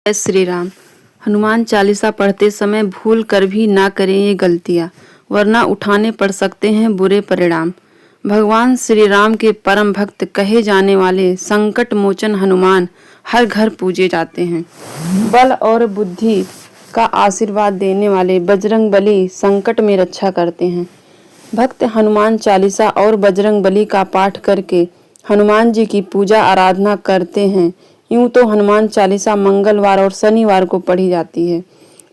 जय श्री राम। हनुमान चालीसा पढ़ते समय भूल कर भी ना करें ये गलतियाँ, वरना उठाने पड़ सकते हैं बुरे परिणाम। भगवान श्री राम के परम भक्त कहे जाने वाले संकट मोचन हनुमान हर घर पूजे जाते हैं। बल और बुद्धि का आशीर्वाद देने वाले बजरंग बली संकट में रक्षा करते हैं। भक्त हनुमान चालीसा और बजरंग बली का पाठ करके हनुमान जी की पूजा आराधना करते हैं। यूं तो हनुमान चालीसा मंगलवार और शनिवार को पढ़ी जाती है,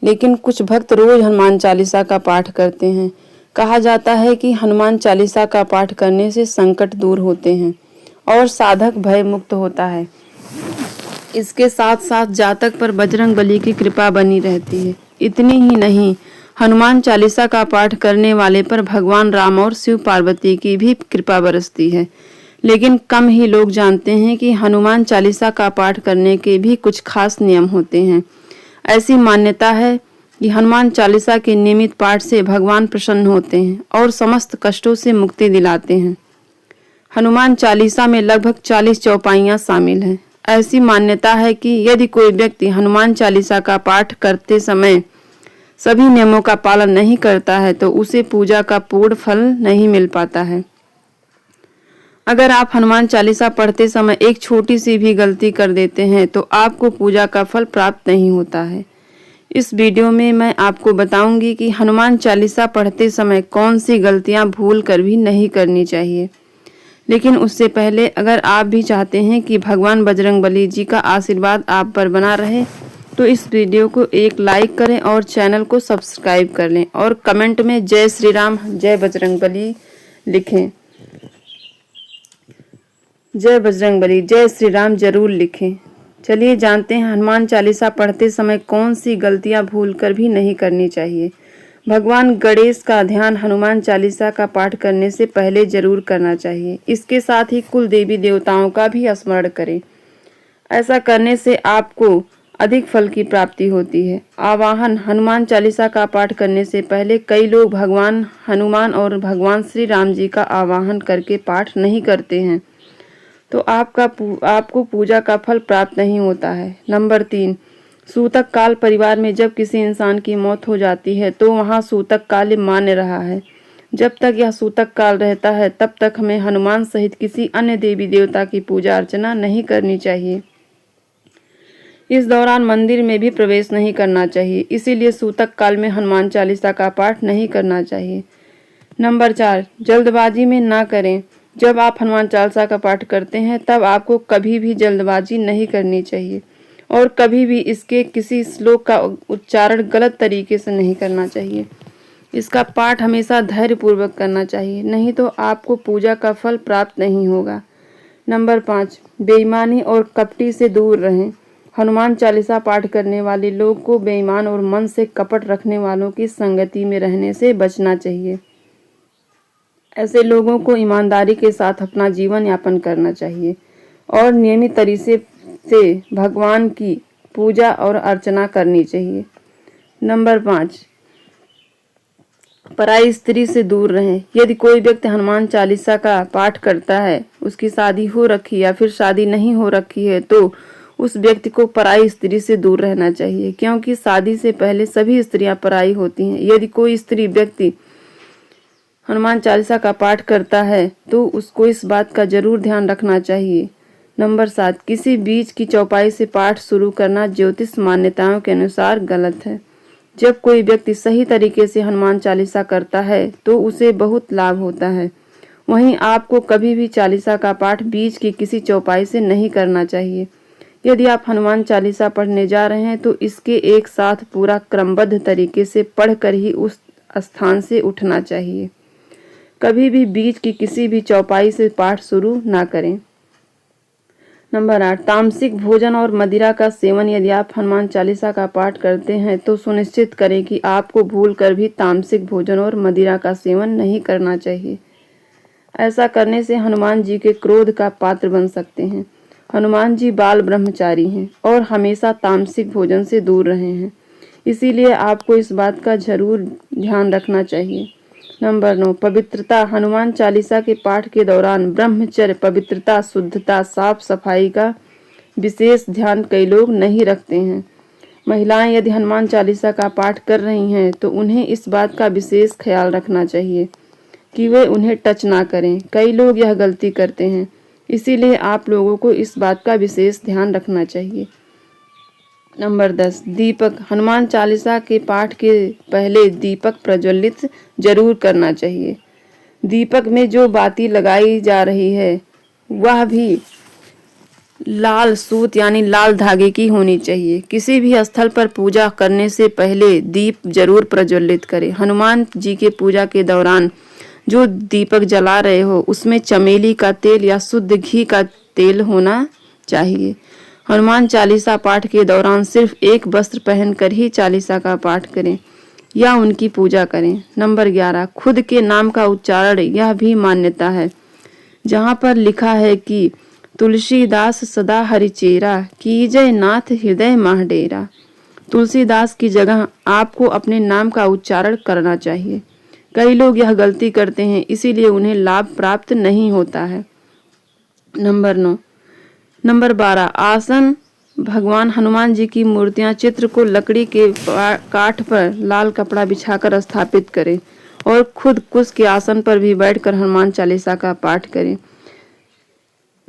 लेकिन कुछ भक्त रोज हनुमान चालीसा का पाठ करते हैं। कहा जाता है कि हनुमान चालीसा का पाठ करने से संकट दूर होते हैं और साधक भय मुक्त होता है। इसके साथ साथ जातक पर बजरंग बली की कृपा बनी रहती है। इतनी ही नहीं, हनुमान चालीसा का पाठ करने वाले पर भगवान राम और शिव पार्वती की भी कृपा बरसती है। लेकिन कम ही लोग जानते हैं कि हनुमान चालीसा का पाठ करने के भी कुछ खास नियम होते हैं। ऐसी मान्यता है कि हनुमान चालीसा के नियमित पाठ से भगवान प्रसन्न होते हैं और समस्त कष्टों से मुक्ति दिलाते हैं। हनुमान चालीसा में लगभग 40 चौपाइयाँ शामिल हैं। ऐसी मान्यता है कि यदि कोई व्यक्ति हनुमान चालीसा का पाठ करते समय सभी नियमों का पालन नहीं करता है तो उसे पूजा का पूर्ण फल नहीं मिल पाता है। अगर आप हनुमान चालीसा पढ़ते समय एक छोटी सी भी गलती कर देते हैं तो आपको पूजा का फल प्राप्त नहीं होता है। इस वीडियो में मैं आपको बताऊंगी कि हनुमान चालीसा पढ़ते समय कौन सी गलतियां भूल कर भी नहीं करनी चाहिए। लेकिन उससे पहले अगर आप भी चाहते हैं कि भगवान बजरंगबली जी का आशीर्वाद आप पर बना रहे तो इस वीडियो को एक लाइक करें और चैनल को सब्सक्राइब कर लें और कमेंट में जय श्री राम जय बजरंगबली लिखें। जय बजरंगबली जय श्री राम जरूर लिखें। चलिए जानते हैं हनुमान चालीसा पढ़ते समय कौन सी गलतियां भूल कर भी नहीं करनी चाहिए। भगवान गणेश का ध्यान हनुमान चालीसा का पाठ करने से पहले जरूर करना चाहिए। इसके साथ ही कुल देवी देवताओं का भी स्मरण करें। ऐसा करने से आपको अधिक फल की प्राप्ति होती है। आवाहन हनुमान चालीसा का पाठ करने से पहले कई लोग भगवान हनुमान और भगवान श्री राम जी का आवाहन करके पाठ नहीं करते हैं तो आपको पूजा का फल प्राप्त नहीं होता है। नंबर 3, सूतक काल परिवार में जब किसी इंसान की मौत हो जाती है तो वहाँ सूतक काल मान्य रहा है। जब तक यह सूतक काल रहता है तब तक हमें हनुमान सहित किसी अन्य देवी देवता की पूजा अर्चना नहीं करनी चाहिए। इस दौरान मंदिर में भी प्रवेश नहीं करना चाहिए, इसीलिए सूतक काल में हनुमान चालीसा का पाठ नहीं करना चाहिए। नंबर 4, जल्दबाजी में ना करें। जब आप हनुमान चालीसा का पाठ करते हैं तब आपको कभी भी जल्दबाजी नहीं करनी चाहिए और कभी भी इसके किसी श्लोक का उच्चारण गलत तरीके से नहीं करना चाहिए। इसका पाठ हमेशा धैर्यपूर्वक करना चाहिए, नहीं तो आपको पूजा का फल प्राप्त नहीं होगा। नंबर 5, बेईमानी और कपटी से दूर रहें। हनुमान चालीसा पाठ करने वाले लोग को बेईमान और मन से कपट रखने वालों की संगति में रहने से बचना चाहिए। ऐसे लोगों को ईमानदारी के साथ अपना जीवन यापन करना चाहिए और नियमित तरीके से भगवान की पूजा और अर्चना करनी चाहिए। नंबर 5, पराई स्त्री से दूर रहें। यदि कोई व्यक्ति हनुमान चालीसा का पाठ करता है, उसकी शादी हो रखी या फिर शादी नहीं हो रखी है तो उस व्यक्ति को पराई स्त्री से दूर रहना चाहिए, क्योंकि शादी से पहले सभी स्त्रियां पराई होती हैं। यदि कोई स्त्री व्यक्ति हनुमान चालीसा का पाठ करता है तो उसको इस बात का जरूर ध्यान रखना चाहिए। नंबर 7, किसी बीच की चौपाई से पाठ शुरू करना ज्योतिष मान्यताओं के अनुसार गलत है। जब कोई व्यक्ति सही तरीके से हनुमान चालीसा करता है तो उसे बहुत लाभ होता है। वहीं आपको कभी भी चालीसा का पाठ बीच की किसी चौपाई से नहीं करना चाहिए। यदि आप हनुमान चालीसा पढ़ने जा रहे हैं तो इसके एक साथ पूरा क्रमबद्ध तरीके से पढ़कर ही उस स्थान से उठना चाहिए। कभी भी बीच की किसी भी चौपाई से पाठ शुरू ना करें। नंबर 8, तामसिक भोजन और मदिरा का सेवन। यदि आप हनुमान चालीसा का पाठ करते हैं तो सुनिश्चित करें कि आपको भूलकर भी तामसिक भोजन और मदिरा का सेवन नहीं करना चाहिए। ऐसा करने से हनुमान जी के क्रोध का पात्र बन सकते हैं। हनुमान जी बाल ब्रह्मचारी हैं और हमेशा तामसिक भोजन से दूर रहे हैं, इसीलिए आपको इस बात का जरूर ध्यान रखना चाहिए। नंबर 9, पवित्रता। हनुमान चालीसा के पाठ के दौरान ब्रह्मचर्य, पवित्रता, शुद्धता, साफ सफाई का विशेष ध्यान कई लोग नहीं रखते हैं। महिलाएं यदि हनुमान चालीसा का पाठ कर रही हैं तो उन्हें इस बात का विशेष ख्याल रखना चाहिए कि वे उन्हें टच ना करें। कई लोग यह गलती करते हैं, इसीलिए आप लोगों को इस बात का विशेष ध्यान रखना चाहिए। नंबर 10, दीपक। हनुमान चालीसा के पाठ के पहले दीपक प्रज्वलित जरूर करना चाहिए। दीपक में जो बाती लगाई जा रही है वह भी लाल सूत यानी लाल धागे की होनी चाहिए। किसी भी स्थल पर पूजा करने से पहले दीप जरूर प्रज्वलित करें। हनुमान जी के पूजा के दौरान जो दीपक जला रहे हो उसमें चमेली का तेल या शुद्ध घी का तेल होना चाहिए। हनुमान चालीसा पाठ के दौरान सिर्फ एक वस्त्र पहनकर ही चालीसा का पाठ करें या उनकी पूजा करें। नंबर 11, खुद के नाम का उच्चारण। यह भी मान्यता है जहाँ पर लिखा है कि तुलसीदास सदा हरिचेरा, कीजय नाथ हृदय माह डेरा। तुलसीदास की जगह आपको अपने नाम का उच्चारण करना चाहिए। कई लोग यह गलती करते हैं, इसीलिए उन्हें लाभ प्राप्त नहीं होता है। नंबर 9। नंबर 12, आसन। भगवान हनुमान जी की मूर्तियां चित्र को लकड़ी के काठ पर लाल कपड़ा बिछाकर स्थापित करें और खुद कुश के आसन पर भी बैठकर हनुमान चालीसा का पाठ करें।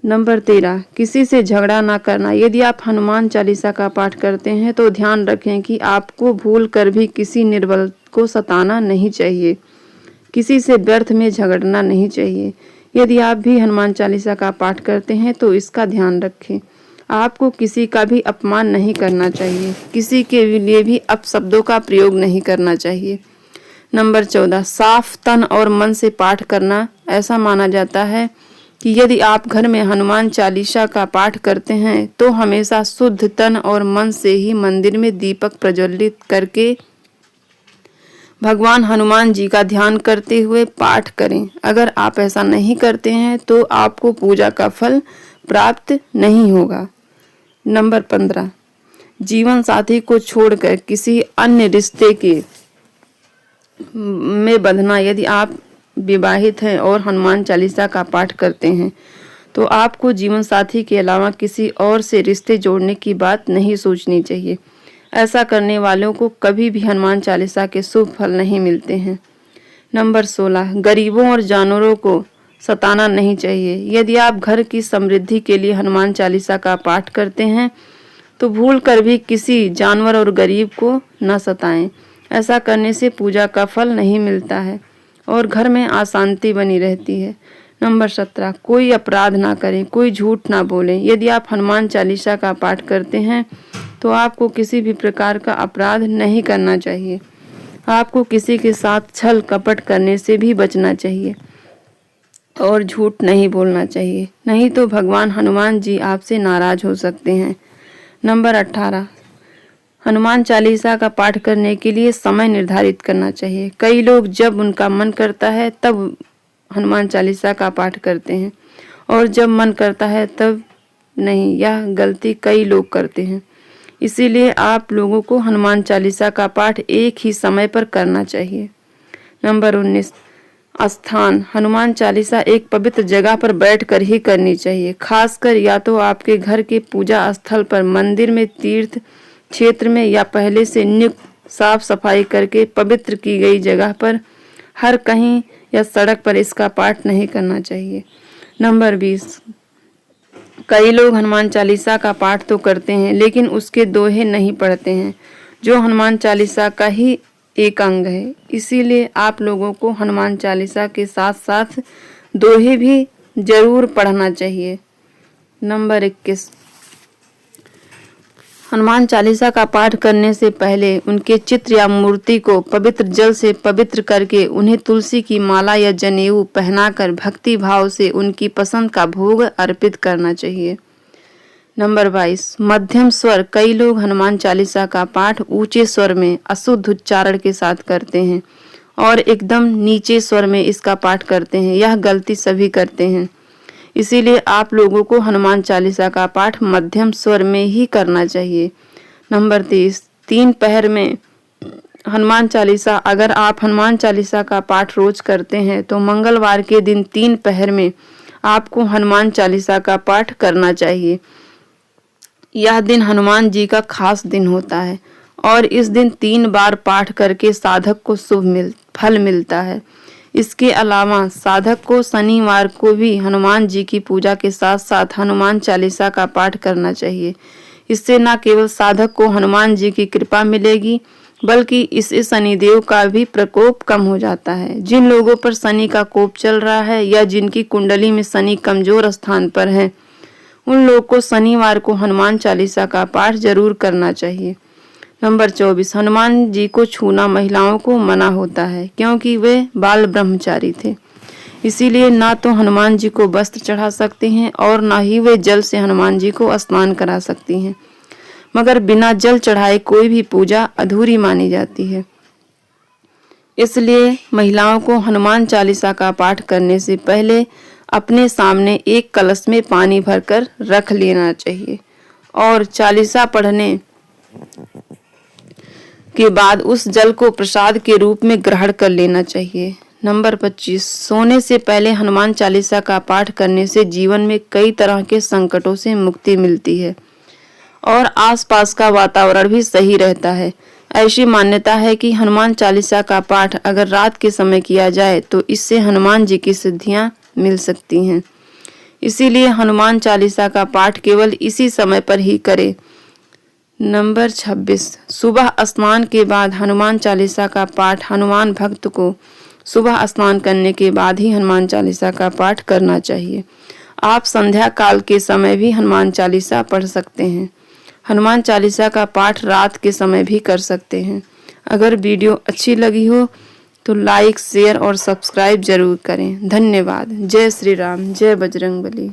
नंबर 13, किसी से झगड़ा ना करना। यदि आप हनुमान चालीसा का पाठ करते हैं तो ध्यान रखें कि आपको भूल कर भी किसी निर्बल को सताना नहीं चाहिए। किसी से व्यर्थ में झगड़ना नहीं चाहिए। यदि आप भी हनुमान चालीसा का पाठ करते हैं तो इसका ध्यान रखें। आपको किसी का भी अपमान नहीं करना चाहिए। किसी के लिए भी अपशब्दों का प्रयोग नहीं करना चाहिए। नंबर 14, साफ तन और मन से पाठ करना। ऐसा माना जाता है कि यदि आप घर में हनुमान चालीसा का पाठ करते हैं तो हमेशा शुद्ध तन और मन से ही मंदिर में दीपक प्रज्वलित करके भगवान हनुमान जी का ध्यान करते हुए पाठ करें। अगर आप ऐसा नहीं करते हैं तो आपको पूजा का फल प्राप्त नहीं होगा। नंबर 15, जीवन साथी को छोड़कर किसी अन्य रिश्ते के में बंधना। यदि आप विवाहित हैं और हनुमान चालीसा का पाठ करते हैं तो आपको जीवन साथी के अलावा किसी और से रिश्ते जोड़ने की बात नहीं सोचनी चाहिए। ऐसा करने वालों को कभी भी हनुमान चालीसा के शुभ फल नहीं मिलते हैं। नंबर 16, गरीबों और जानवरों को सताना नहीं चाहिए। यदि आप घर की समृद्धि के लिए हनुमान चालीसा का पाठ करते हैं तो भूल कर भी किसी जानवर और गरीब को न सताएं। ऐसा करने से पूजा का फल नहीं मिलता है और घर में अशांति बनी रहती है। नंबर 17, कोई अपराध ना करें, कोई झूठ ना बोलें। यदि आप हनुमान चालीसा का पाठ करते हैं तो आपको किसी भी प्रकार का अपराध नहीं करना चाहिए। आपको किसी के साथ छल कपट करने से भी बचना चाहिए और झूठ नहीं बोलना चाहिए, नहीं तो भगवान हनुमान जी आपसे नाराज हो सकते हैं। नंबर 18, हनुमान चालीसा का पाठ करने के लिए समय निर्धारित करना चाहिए। कई लोग जब उनका मन करता है तब हनुमान चालीसा का पाठ करते हैं और जब मन करता है तब नहीं। यह गलती कई लोग करते हैं, इसीलिए आप लोगों को हनुमान चालीसा का पाठ एक ही समय पर करना चाहिए। नंबर 19, स्थान। हनुमान चालीसा एक पवित्र जगह पर बैठकर ही करनी चाहिए, खासकर या तो आपके घर के पूजा स्थल पर, मंदिर में, तीर्थ क्षेत्र में या पहले से नियुक्त साफ सफाई करके पवित्र की गई जगह पर। हर कहीं या सड़क पर इसका पाठ नहीं करना चाहिए। नंबर 20, कई लोग हनुमान चालीसा का पाठ तो करते हैं लेकिन उसके दोहे नहीं पढ़ते हैं, जो हनुमान चालीसा का ही एक अंग है। इसीलिए आप लोगों को हनुमान चालीसा के साथ साथ दोहे भी जरूर पढ़ना चाहिए। नंबर 21, हनुमान चालीसा का पाठ करने से पहले उनके चित्र या मूर्ति को पवित्र जल से पवित्र करके उन्हें तुलसी की माला या जनेऊ पहनाकर भक्ति भाव से उनकी पसंद का भोग अर्पित करना चाहिए। नंबर 22, मध्यम स्वर। कई लोग हनुमान चालीसा का पाठ ऊंचे स्वर में अशुद्ध उच्चारण के साथ करते हैं और एकदम नीचे स्वर में इसका पाठ करते हैं। यह गलती सभी करते हैं, इसीलिए आप लोगों को हनुमान चालीसा का पाठ मध्यम स्वर में ही करना चाहिए। नंबर 30, 3 पहर में हनुमान चालीसा। अगर आप हनुमान चालीसा का पाठ रोज करते हैं तो मंगलवार के दिन 3 पहर में आपको हनुमान चालीसा का पाठ करना चाहिए। यह दिन हनुमान जी का खास दिन होता है और इस दिन 3 बार पाठ करके साधक को फल मिलता है। इसके अलावा साधक को शनिवार को भी हनुमान जी की पूजा के साथ साथ हनुमान चालीसा का पाठ करना चाहिए। इससे न केवल साधक को हनुमान जी की कृपा मिलेगी बल्कि इससे शनिदेव का भी प्रकोप कम हो जाता है। जिन लोगों पर शनि का कोप चल रहा है या जिनकी कुंडली में शनि कमजोर स्थान पर है, उन लोगों को शनिवार को हनुमान चालीसा का पाठ जरूर करना चाहिए। नंबर 24, हनुमान जी को छूना महिलाओं को मना होता है क्योंकि वे बाल ब्रह्मचारी थे। इसीलिए ना तो हनुमान जी को वस्त्र चढ़ा सकते हैं और ना ही वे जल से हनुमान जी को स्नान करा सकती हैं। मगर बिना जल चढ़ाए कोई भी पूजा अधूरी मानी जाती है। इसलिए महिलाओं को हनुमान चालीसा का पाठ करने से पहले अपने सामने एक कलश में पानी भरकर रख लेना चाहिए और चालीसा पढ़ने के बाद उस जल को प्रसाद के रूप में ग्रहण कर लेना चाहिए। नंबर 25, सोने से पहले हनुमान चालीसा का पाठ करने से जीवन में कई तरह के संकटों से मुक्ति मिलती है और आसपास का वातावरण भी सही रहता है। ऐसी मान्यता है कि हनुमान चालीसा का पाठ अगर रात के समय किया जाए तो इससे हनुमान जी की सिद्धियां मिल सकती हैं। इसीलिए हनुमान चालीसा का पाठ केवल इसी समय पर ही करें। नंबर 26, सुबह स्नान के बाद हनुमान चालीसा का पाठ। हनुमान भक्त को सुबह स्नान करने के बाद ही हनुमान चालीसा का पाठ करना चाहिए। आप संध्या काल के समय भी हनुमान चालीसा पढ़ सकते हैं। हनुमान चालीसा का पाठ रात के समय भी कर सकते हैं। अगर वीडियो अच्छी लगी हो तो लाइक, शेयर और सब्सक्राइब जरूर करें। धन्यवाद। जय श्री राम, जय बजरंगबली।